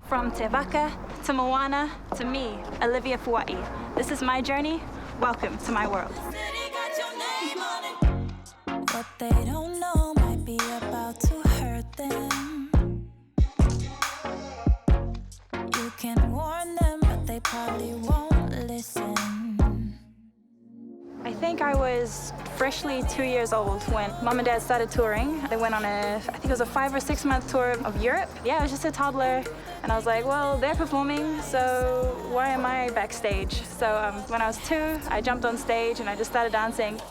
From Te Vaka to Moana to me, Olivia Foa'i. This is my journey. Welcome to my world. What they don't know might be about to hurt them. You can warn them, but they probably won't listen. I think I was freshly 2 years old when Mom and Dad started touring. They went on I think it was a 5 or 6 month tour of Europe. Yeah, I was just a toddler, and I was like, well, they're performing, so why am I backstage? So when I was 2, I jumped on stage and I just started dancing.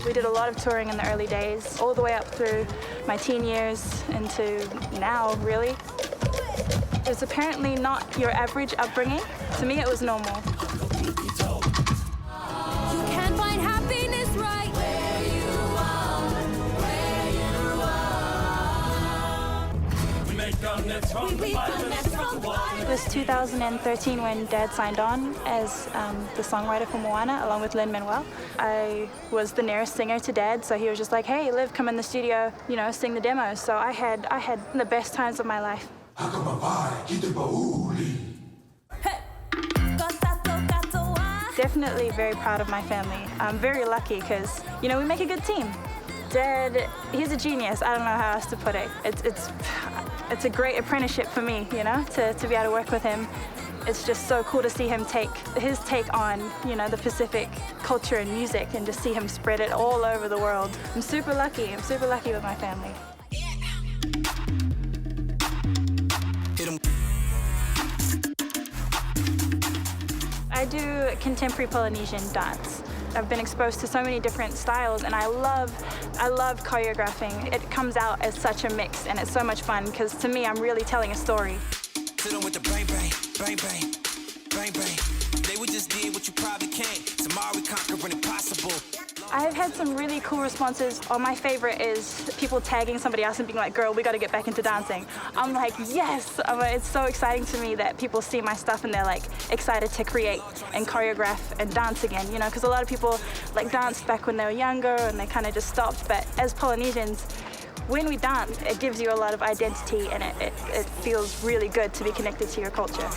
We did a lot of touring in the early days, all the way up through my teen years into now, really. It's apparently not your average upbringing. To me, it was normal. You can't find happiness right where you are. We make our nets from the fire. It was 2013 when Dad signed on as the songwriter for Moana, along with Lin-Manuel. I was the nearest singer to Dad, so he was just like, hey, Liv, come in the studio, you know, sing the demos. So I had the best times of my life. Definitely very proud of my family. I'm very lucky because, you know, we make a good team. Dad, he's a genius. I don't know how else to put it. It's a great apprenticeship for me, you know, to be able to work with him. It's just so cool to see him take his take on, you know, the Pacific culture and music and just see him spread it all over the world. I'm super lucky. I'm super lucky with my family. I do contemporary Polynesian dance. I've been exposed to so many different styles, and I love choreographing. It comes out as such a mix, and it's so much fun because to me, I'm really telling a story. Sit on with the brain, brain, brain, brain, brain, brain. They would just did what you probably can't. Tomorrow we conquering impossible. I've had some really cool responses. Oh, my favorite is people tagging somebody else and being like, girl, we got to get back into dancing. I'm like, yes! It's so exciting to me that people see my stuff and they're like excited to create and choreograph and dance again, you know, because a lot of people like danced back when they were younger and they kind of just stopped. But as Polynesians, when we dance, it gives you a lot of identity, and it feels really good to be connected to your culture.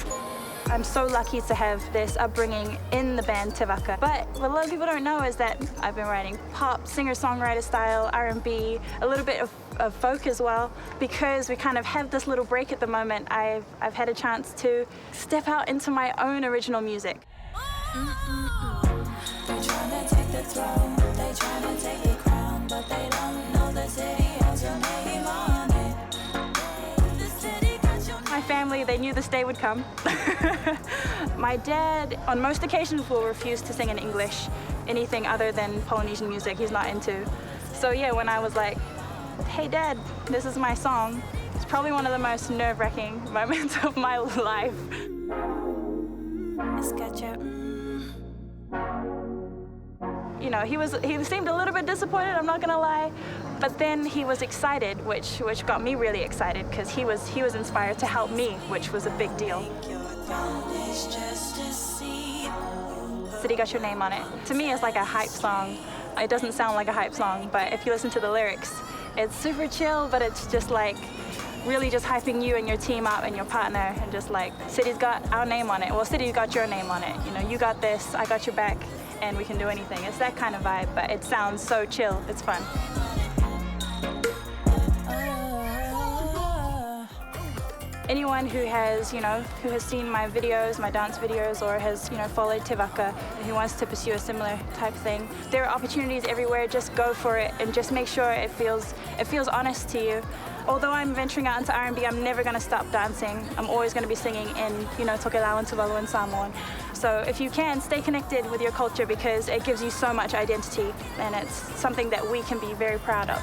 I'm so lucky to have this upbringing in the band Te Vaka. But what a lot of people don't know is that I've been writing pop, singer-songwriter style, R&B, a little bit of folk as well. Because we kind of have this little break at the moment, I've had a chance to step out into my own original music. They tryna take the throne, they tryna take the crown, but they don't know the city has your name on it. My family, they knew this day would come. My dad, on most occasions, will refuse to sing in English, anything other than Polynesian music he's not into. So yeah, when I was like, hey Dad, this is my song, it's probably one of the most nerve-wracking moments of my life. You know, he seemed a little bit disappointed, I'm not gonna lie, but then he was excited, which got me really excited because he was inspired to help me, which was a big deal. City Got Your Name on It. To me, it's like a hype song. It doesn't sound like a hype song, but if you listen to the lyrics, it's super chill, but it's just like really just hyping you and your team up and your partner, and just like, City's got our name on it. Well, City's got your name on it. You know, you got this, I got your back, and we can do anything. It's that kind of vibe, but it sounds so chill. It's fun. Anyone who has, you know, who has seen my videos, my dance videos, or has, you know, followed Te Vaka, who wants to pursue a similar type thing, there are opportunities everywhere. Just go for it and just make sure it feels honest to you. Although I'm venturing out into R&B, I'm never going to stop dancing. I'm always going to be singing in, you know, Tokelauan, Tuvalu, and Samoan. So if you can, stay connected with your culture because it gives you so much identity, and it's something that we can be very proud of.